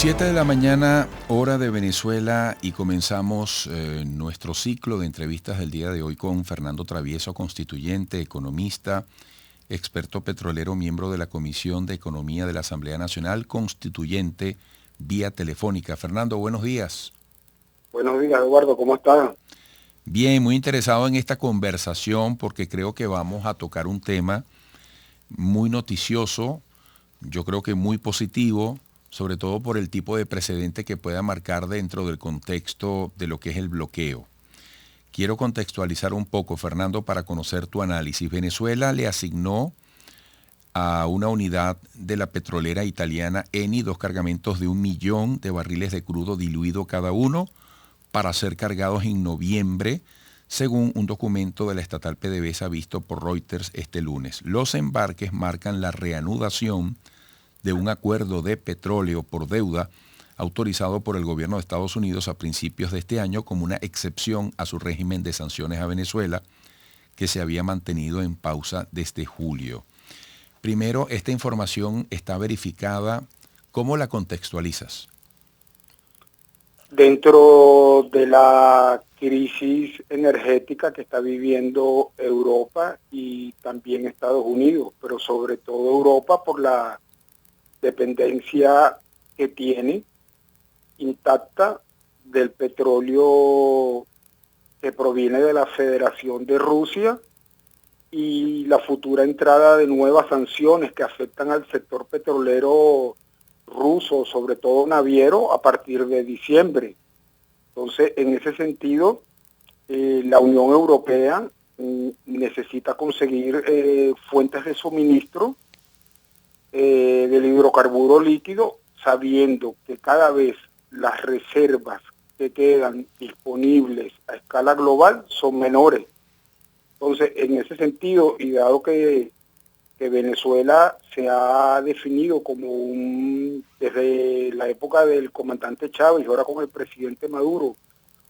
7 de la mañana, hora de Venezuela, y comenzamos nuestro ciclo de entrevistas del día de hoy con Fernando Travieso, constituyente, economista, experto petrolero, miembro de la Comisión de Economía de la Asamblea Nacional, constituyente vía telefónica. Fernando, buenos días. Buenos días, Eduardo, ¿cómo estás? Bien, muy interesado en esta conversación porque creo que vamos a tocar un tema muy noticioso, yo creo que muy positivo, sobre todo por el tipo de precedente que pueda marcar dentro del contexto de lo que es el bloqueo. Quiero contextualizar un poco, Fernando, para conocer tu análisis. Venezuela le asignó a una unidad de la petrolera italiana Eni 2 cargamentos de 1 millón de barriles de crudo diluido cada uno para ser cargados en noviembre, según un documento de la estatal PDVSA visto por Reuters este lunes. Los embarques marcan la reanudación de un acuerdo de petróleo por deuda autorizado por el gobierno de Estados Unidos a principios de este año como una excepción a su régimen de sanciones a Venezuela, que se había mantenido en pausa desde julio. Primero, esta información está verificada. ¿Cómo la contextualizas? Dentro de la crisis energética que está viviendo Europa y también Estados Unidos, pero sobre todo Europa por la dependencia que tiene intacta del petróleo que proviene de la Federación de Rusia y la futura entrada de nuevas sanciones que afectan al sector petrolero ruso, sobre todo naviero, a partir de diciembre. Entonces, en ese sentido, la Unión Europea necesita conseguir fuentes de suministro del hidrocarburo líquido, sabiendo que cada vez las reservas que quedan disponibles a escala global son menores. Entonces, en ese sentido, y dado que Venezuela se ha definido como desde la época del comandante Chávez y ahora con el presidente Maduro,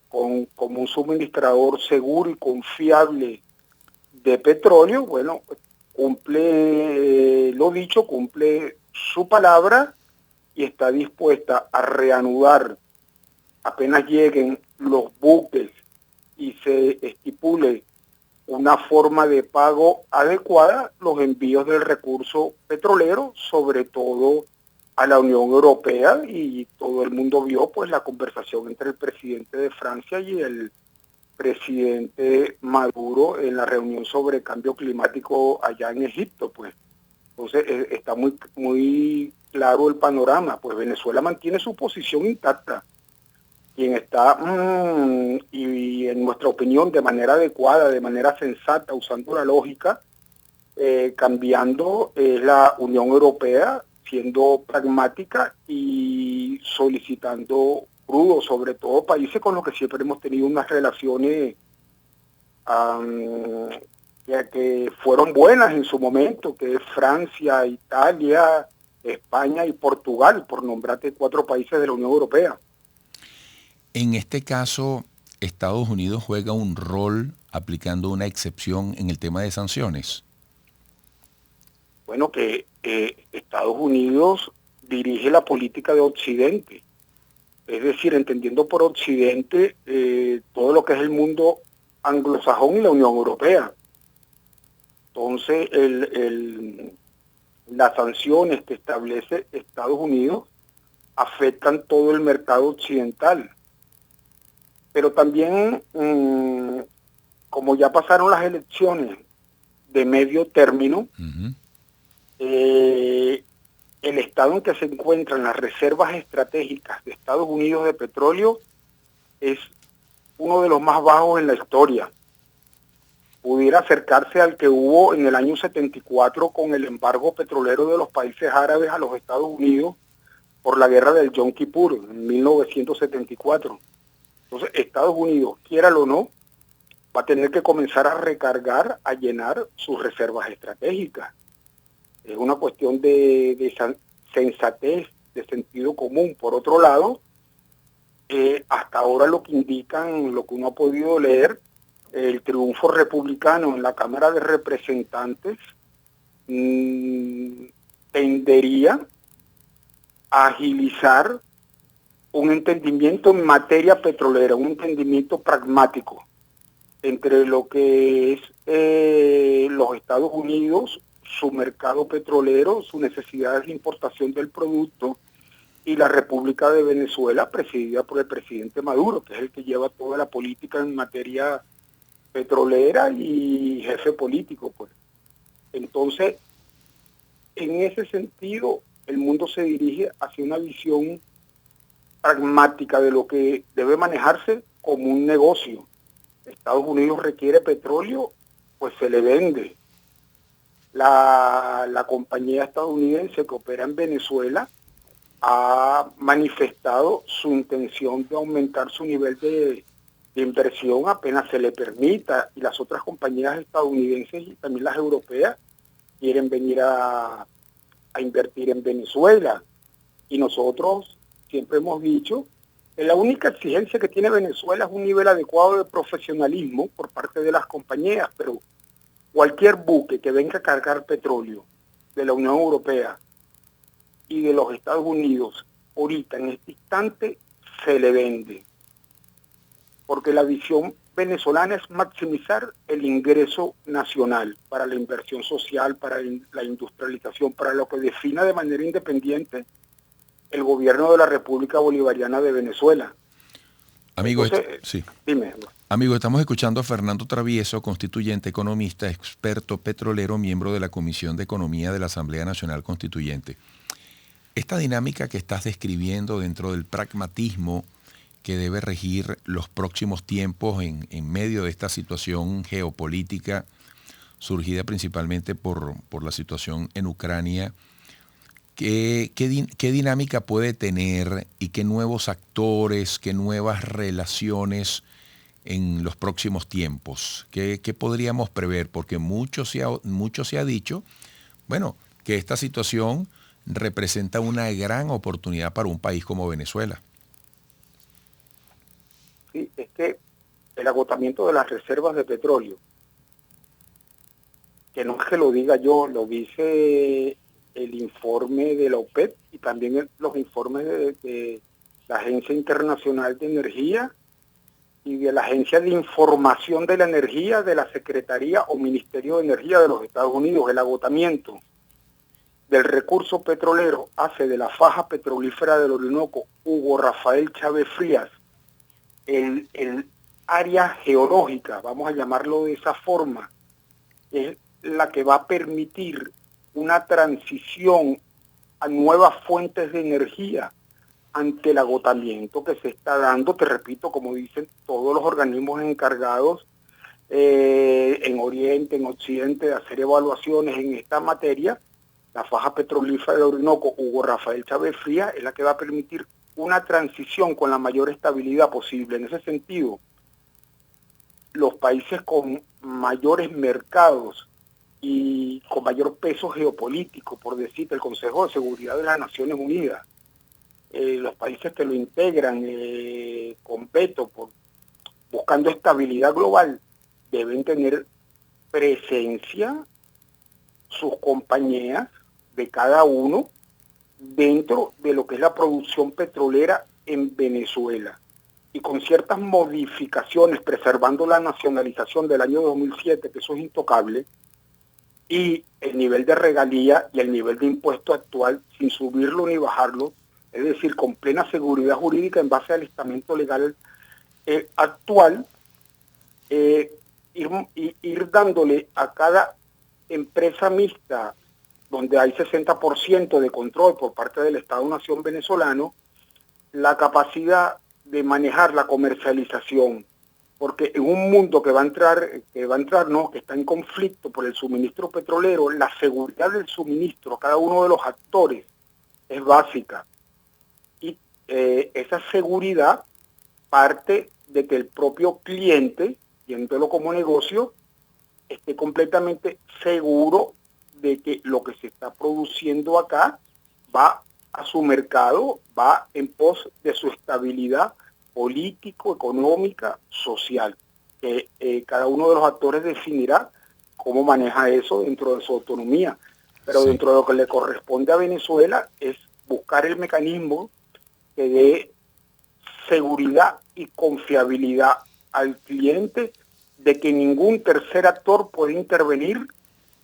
como un suministrador seguro y confiable de petróleo, bueno, cumple lo dicho, cumple su palabra y está dispuesta a reanudar apenas lleguen los buques y se estipule una forma de pago adecuada, los envíos del recurso petrolero, sobre todo a la Unión Europea, y todo el mundo vio pues la conversación entre el presidente de Francia y el presidente Maduro en la reunión sobre cambio climático allá en Egipto, pues. Entonces está muy claro el panorama, pues Venezuela mantiene su posición intacta. Quien está, y en nuestra opinión, de manera adecuada, de manera sensata, usando la lógica, cambiando, es la Unión Europea, siendo pragmática y solicitando crudo, sobre todo países con los que siempre hemos tenido unas relaciones que fueron buenas en su momento, que es Francia, Italia, España y Portugal, por nombrarte 4 países de la Unión Europea. En este caso, Estados Unidos juega un rol aplicando una excepción en el tema de sanciones. Bueno, que Estados Unidos dirige la política de Occidente, es decir, entendiendo por Occidente todo lo que es el mundo anglosajón y la Unión Europea. Entonces, las sanciones que establece Estados Unidos afectan todo el mercado occidental. Pero también, como ya pasaron las elecciones de medio término, el estado en que se encuentran las reservas estratégicas de Estados Unidos de petróleo es uno de los más bajos en la historia. Pudiera acercarse al que hubo en el año 74 con el embargo petrolero de los países árabes a los Estados Unidos por la guerra del Yom Kippur en 1974. Entonces, Estados Unidos, quiéralo o no, va a tener que comenzar a recargar, a llenar sus reservas estratégicas. Es una cuestión de sensatez, de sentido común. Por otro lado, hasta ahora lo que indican, lo que uno ha podido leer, el triunfo republicano en la Cámara de Representantes tendería a agilizar un entendimiento en materia petrolera, un entendimiento pragmático entre lo que es los Estados Unidos, su mercado petrolero, sus necesidades de importación del producto, y la República de Venezuela, presidida por el presidente Maduro, que es el que lleva toda la política en materia petrolera y jefe político, pues. Entonces, en ese sentido, el mundo se dirige hacia una visión pragmática de lo que debe manejarse como un negocio. Estados Unidos requiere petróleo, pues se le vende. La compañía estadounidense que opera en Venezuela ha manifestado su intención de aumentar su nivel de inversión apenas se le permita, y las otras compañías estadounidenses y también las europeas quieren venir a invertir en Venezuela. Y nosotros siempre hemos dicho que la única exigencia que tiene Venezuela es un nivel adecuado de profesionalismo por parte de las compañías, pero cualquier buque que venga a cargar petróleo de la Unión Europea y de los Estados Unidos, ahorita, en este instante, se le vende. Porque la visión venezolana es maximizar el ingreso nacional para la inversión social, para la industrialización, para lo que defina de manera independiente el gobierno de la República Bolivariana de Venezuela. Amigo, Entonces, sí. Dime. Amigo, estamos escuchando a Fernando Travieso, constituyente, economista, experto petrolero, miembro de la Comisión de Economía de la Asamblea Nacional Constituyente. Esta dinámica que estás describiendo dentro del pragmatismo que debe regir los próximos tiempos en medio de esta situación geopolítica surgida principalmente por la situación en Ucrania, ¿qué dinámica puede tener y qué nuevos actores, qué nuevas relaciones en los próximos tiempos? ¿Qué podríamos prever? Porque mucho se ha dicho, bueno, que esta situación representa una gran oportunidad para un país como Venezuela. Sí, es que el agotamiento de las reservas de petróleo, que no es que lo diga yo, lo dice el informe de la OPEP y también los informes de la Agencia Internacional de Energía y de la Agencia de Información de la Energía de la Secretaría o Ministerio de Energía de los Estados Unidos. El agotamiento del recurso petrolero hace de la faja petrolífera del Orinoco Hugo Rafael Chávez Frías el área geológica, vamos a llamarlo de esa forma, es la que va a permitir una transición a nuevas fuentes de energía ante el agotamiento que se está dando, te repito, como dicen todos los organismos encargados en Oriente, en Occidente, de hacer evaluaciones en esta materia. La faja petrolífera del Orinoco Hugo Rafael Chávez Frías es la que va a permitir una transición con la mayor estabilidad posible. En ese sentido, los países con mayores mercados y con mayor peso geopolítico, por decirte, el Consejo de Seguridad de las Naciones Unidas, los países que lo integran con veto, buscando estabilidad global, deben tener presencia sus compañías de cada uno dentro de lo que es la producción petrolera en Venezuela, y con ciertas modificaciones, preservando la nacionalización del año 2007, que eso es intocable, y el nivel de regalía y el nivel de impuesto actual sin subirlo ni bajarlo, es decir, con plena seguridad jurídica en base al estamento legal actual, ir dándole a cada empresa mixta, donde hay 60% de control por parte del Estado-Nación venezolano, la capacidad de manejar la comercialización, porque en un mundo que está en conflicto por el suministro petrolero, la seguridad del suministro a cada uno de los actores es básica. Y esa seguridad parte de que el propio cliente, viéndolo como negocio, esté completamente seguro de que lo que se está produciendo acá va a su mercado, va en pos de su estabilidad político, económica, social. Cada uno de los actores definirá cómo maneja eso dentro de su autonomía. Pero sí, dentro de lo que le corresponde a Venezuela es buscar el mecanismo que dé seguridad y confiabilidad al cliente de que ningún tercer actor puede intervenir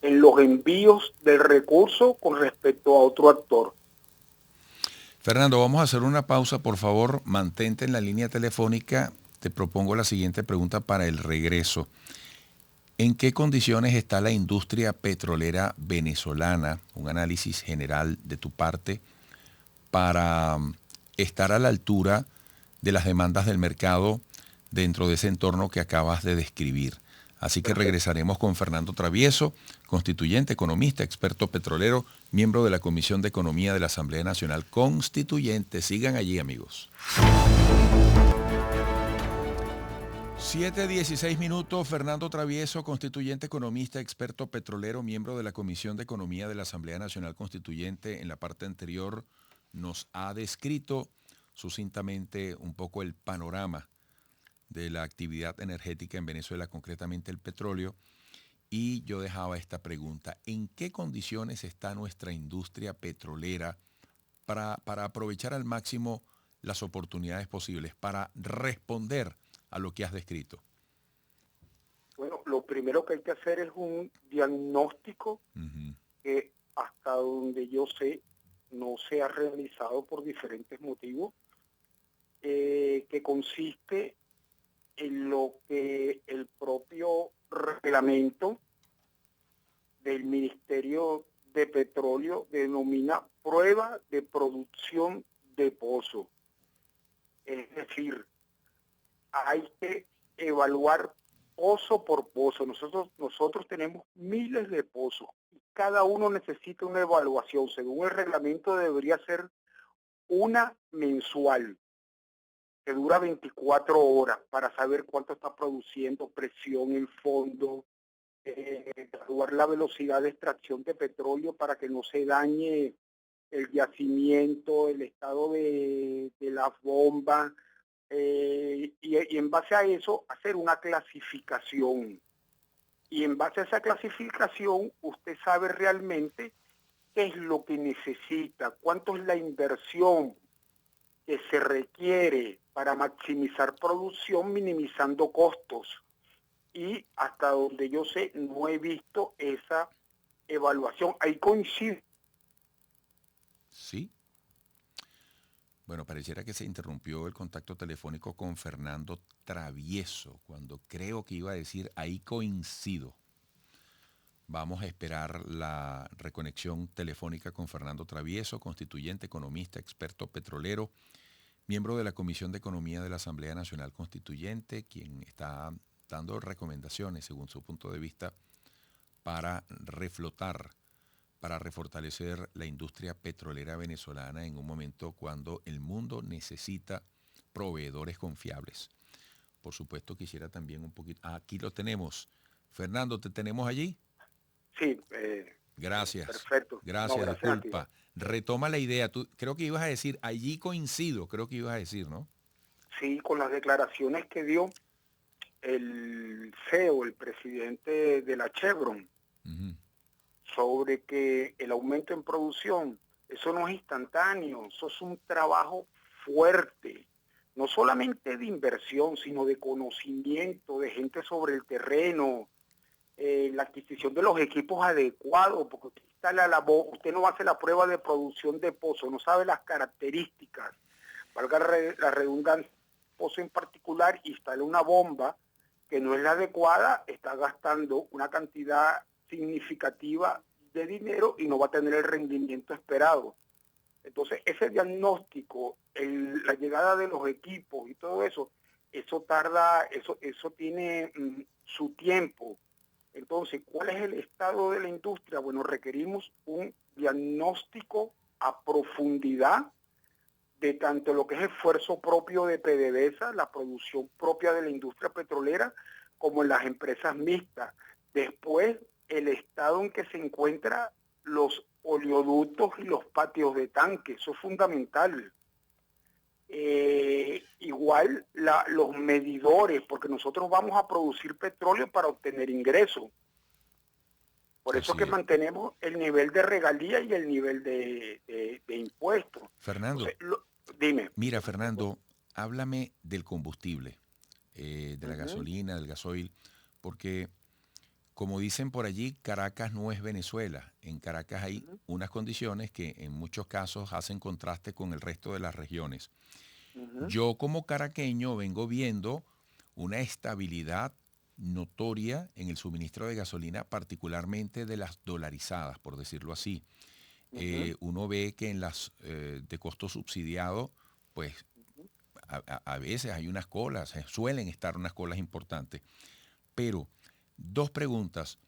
en los envíos del recurso con respecto a otro actor. Fernando, vamos a hacer una pausa, por favor, mantente en la línea telefónica. Te propongo la siguiente pregunta para el regreso. ¿En qué condiciones está la industria petrolera venezolana? Un análisis general de tu parte para estar a la altura de las demandas del mercado dentro de ese entorno que acabas de describir. Así que regresaremos con Fernando Travieso, constituyente, economista, experto petrolero, miembro de la Comisión de Economía de la Asamblea Nacional Constituyente. Sigan allí, amigos. 7:16 minutos, Fernando Travieso, constituyente, economista, experto petrolero, miembro de la Comisión de Economía de la Asamblea Nacional Constituyente. En la parte anterior nos ha descrito sucintamente un poco el panorama de la actividad energética en Venezuela, concretamente el petróleo, y yo dejaba esta pregunta: ¿en qué condiciones está nuestra industria petrolera para aprovechar al máximo las oportunidades posibles, para responder a lo que has descrito? Bueno, lo primero que hay que hacer es un diagnóstico que hasta donde yo sé no se ha realizado por diferentes motivos, que consiste en lo que el propio reglamento del Ministerio de Petróleo denomina prueba de producción de pozo. Es decir, hay que evaluar pozo por pozo. Nosotros tenemos miles de pozos y cada uno necesita una evaluación. Según el reglamento debería ser una mensual, que dura 24 horas para saber cuánto está produciendo, presión en fondo, evaluar la velocidad de extracción de petróleo para que no se dañe el yacimiento, el estado de las bombas, y en base a eso hacer una clasificación. Y en base a esa clasificación usted sabe realmente qué es lo que necesita, cuánto es la inversión que se requiere para maximizar producción minimizando costos. Y hasta donde yo sé, no he visto esa evaluación. Ahí coincide. Sí. Bueno, pareciera que se interrumpió el contacto telefónico con Fernando Travieso, cuando creo que iba a decir ahí coincido. Vamos a esperar la reconexión telefónica con Fernando Travieso, constituyente, economista, experto petrolero, miembro de la Comisión de Economía de la Asamblea Nacional Constituyente, quien está dando recomendaciones, según su punto de vista, para reflotar, para refortalecer la industria petrolera venezolana en un momento cuando el mundo necesita proveedores confiables. Por supuesto, quisiera también un poquito... aquí lo tenemos. Fernando, ¿te tenemos allí? Sí. Gracias. Perfecto. Gracias, no, disculpa. Retoma la idea. Tú creo que ibas a decir, allí coincido, creo que ibas a decir, ¿no? Sí, con las declaraciones que dio el CEO, el presidente de la Chevron, sobre que el aumento en producción, eso no es instantáneo, eso es un trabajo fuerte, no solamente de inversión, sino de conocimiento, de gente sobre el terreno, la adquisición de los equipos adecuados, porque usted no hace la prueba de producción de pozo, no sabe las características, valga la redundancia, pozo en particular, instala una bomba que no es la adecuada, está gastando una cantidad significativa de dinero y no va a tener el rendimiento esperado. Entonces, ese diagnóstico, la llegada de los equipos y todo eso, eso tarda, eso tiene su tiempo. Entonces, ¿cuál es el estado de la industria? Bueno, requerimos un diagnóstico a profundidad de tanto lo que es esfuerzo propio de PDVSA, la producción propia de la industria petrolera, como en las empresas mixtas. Después, el estado en que se encuentran los oleoductos y los patios de tanque, eso es fundamental. Igual los medidores, porque nosotros vamos a producir petróleo para obtener ingresos. Por eso es que mantenemos el nivel de regalía y el nivel de impuestos. Fernando, entonces, dime. Mira, Fernando, háblame del combustible, de la gasolina, del gasoil, porque como dicen por allí, Caracas no es Venezuela. En Caracas hay unas condiciones que en muchos casos hacen contraste con el resto de las regiones. Yo como caraqueño vengo viendo una estabilidad notoria en el suministro de gasolina, particularmente de las dolarizadas, por decirlo así. Uno ve que en las de costo subsidiado, pues a veces hay unas colas, suelen estar unas colas importantes. Pero, dos preguntas.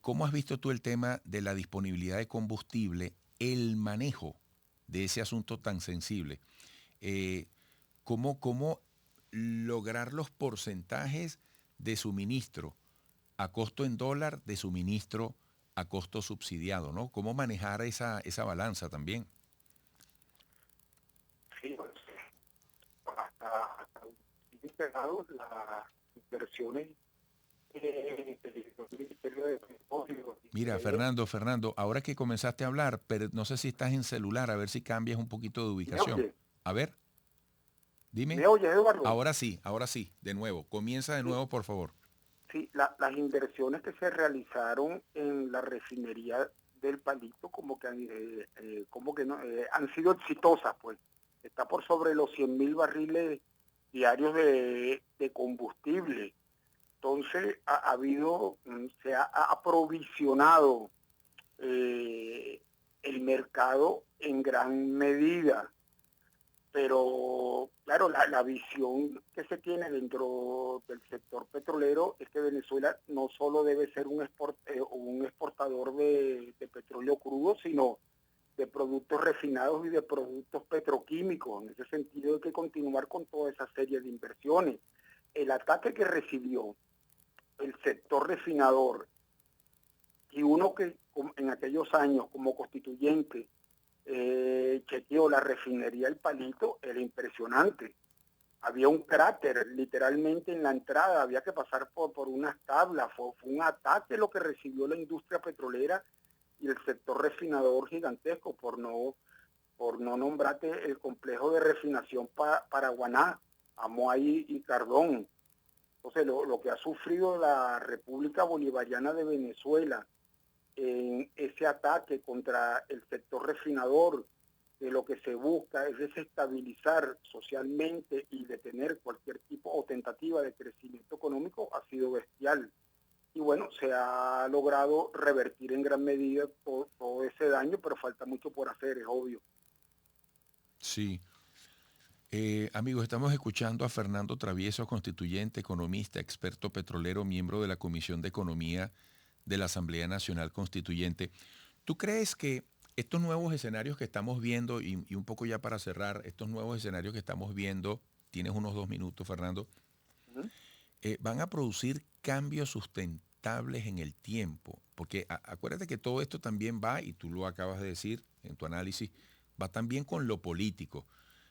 ¿Cómo has visto tú el tema de la disponibilidad de combustible, el manejo de ese asunto tan sensible? Eh, ¿Cómo lograr los porcentajes de suministro a costo en dólar, de suministro a costo subsidiado, ¿no? ¿Cómo manejar esa balanza también? Sí, pues, hasta integrados las inversiones del Ministerio de Petróleo y Mira, Fernando, ahora que comenzaste a hablar, pero no sé si estás en celular, a ver si cambias un poquito de ¿Me ubicación. oye? A ver, dime. ¿Me oye, Eduardo? Ahora sí, de nuevo. Comienza de Sí, nuevo, por favor. sí, las inversiones que se realizaron en la refinería del Palito como que no, han sido exitosas, pues. Está por sobre los 100.000 barriles diarios de combustible. Entonces ha habido, se ha aprovisionado el mercado en gran medida, pero claro, la visión que se tiene dentro del sector petrolero es que Venezuela no solo debe ser un exportador de petróleo crudo, sino de productos refinados y de productos petroquímicos. En ese sentido hay que continuar con toda esa serie de inversiones. El ataque que recibió el sector refinador y uno que en aquellos años como constituyente chequeó la refinería El Palito, era impresionante. Había un cráter literalmente en la entrada, había que pasar por unas tablas, fue un ataque lo que recibió la industria petrolera y el sector refinador gigantesco, por no nombrarte el complejo de refinación Paraguaná, Amoay y Cardón. Entonces, lo que ha sufrido la República Bolivariana de Venezuela en ese ataque contra el sector refinador, que lo que se busca es desestabilizar socialmente y detener cualquier tipo o tentativa de crecimiento económico, ha sido bestial. Y bueno, se ha logrado revertir en gran medida todo ese daño, pero falta mucho por hacer, es obvio. Sí. Amigos, estamos escuchando a Fernando Travieso, constituyente, economista, experto petrolero, miembro de la Comisión de Economía de la Asamblea Nacional Constituyente. ¿Tú crees que estos nuevos escenarios que estamos viendo, y un poco ya para cerrar, estos nuevos escenarios que estamos viendo, tienes unos 2 minutos, Fernando, ¿Mm? van a producir cambios sustentables en el tiempo? Porque acuérdate que todo esto también va, y tú lo acabas de decir en tu análisis, va también con lo político.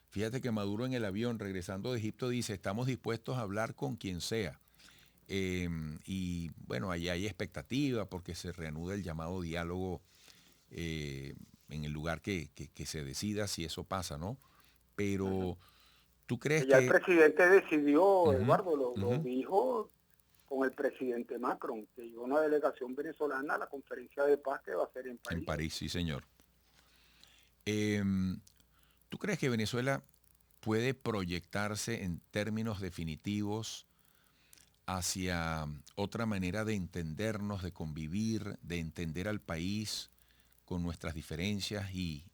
Fíjate que Maduro en el avión, regresando de Egipto, dice, estamos dispuestos a hablar con quien sea. Y bueno, ahí hay expectativa porque se reanuda el llamado diálogo en el lugar que se decida si eso pasa, ¿no? Uh-huh. Pero tú crees Que ya el que... presidente decidió, Ujú, Eduardo, lo ujú, dijo con el presidente Macron, que llevó una delegación venezolana a la conferencia de paz que va a ser en en París. París, sí, señor. Em, ¿Tú crees que Venezuela puede proyectarse en términos definitivos hacia otra manera de entendernos, de convivir, de entender al país con nuestras diferencias y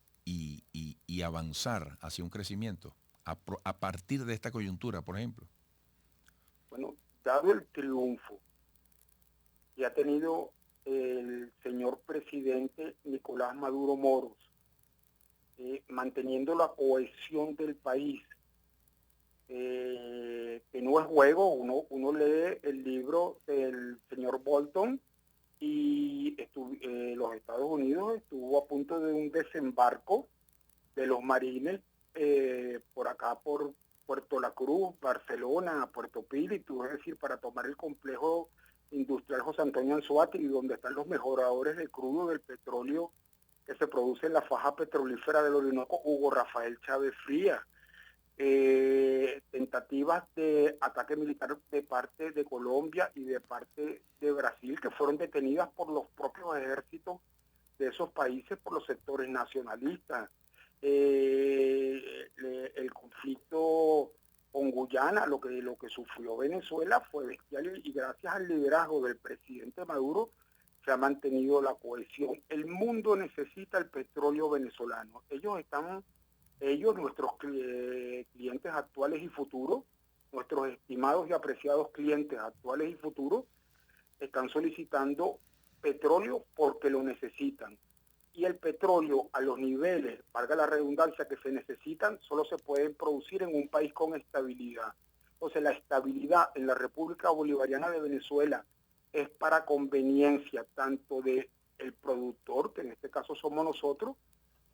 avanzar hacia un crecimiento a partir de esta coyuntura, por ejemplo? Bueno, dado el triunfo que ha tenido el señor presidente Nicolás Maduro Moros, manteniendo la cohesión del país, que no es juego, uno lee el libro del señor Bolton y los Estados Unidos estuvo a punto de un desembarco de los marines por acá, por Puerto La Cruz, Barcelona, Puerto Píritu, es decir, para tomar el complejo industrial José Antonio Anzoátegui, donde están los mejoradores del crudo del petróleo que se produce en la faja petrolífera del Orinoco, Hugo Rafael Chávez Frías. tentativas de ataque militar de parte de Colombia y de parte de Brasil, que fueron detenidas por los propios ejércitos de esos países, por los sectores nacionalistas. El conflicto con Guyana, lo que sufrió Venezuela fue bestial, y gracias al liderazgo del presidente Maduro se ha mantenido la cohesión. El mundo necesita el petróleo venezolano. Ellos, nuestros clientes actuales y futuros, nuestros estimados y apreciados clientes actuales y futuros, están solicitando petróleo porque lo necesitan. Y el petróleo a los niveles, valga la redundancia, que se necesitan, solo se pueden producir en un país con estabilidad. Entonces la estabilidad en la República Bolivariana de Venezuela es para conveniencia tanto del productor, que en este caso somos nosotros,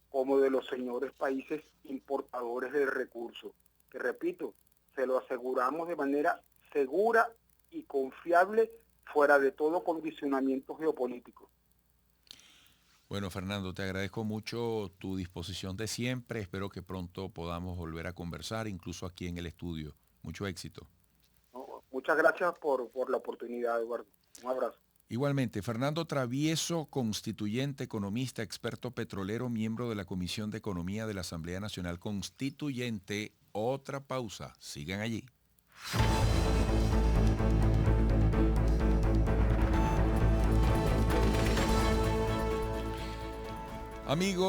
como de los señores países importadores del recurso, que repito, se lo aseguramos de manera segura y confiable, fuera de todo condicionamiento geopolítico. Bueno, Fernando, te agradezco mucho tu disposición de siempre. Espero que pronto podamos volver a conversar, incluso aquí en el estudio. Mucho éxito. No, muchas gracias por la oportunidad, Eduardo. Un abrazo. Igualmente, Fernando Travieso, constituyente, economista, experto petrolero, miembro de la Comisión de Economía de la Asamblea Nacional Constituyente. Otra pausa. Sigan allí. Amigos.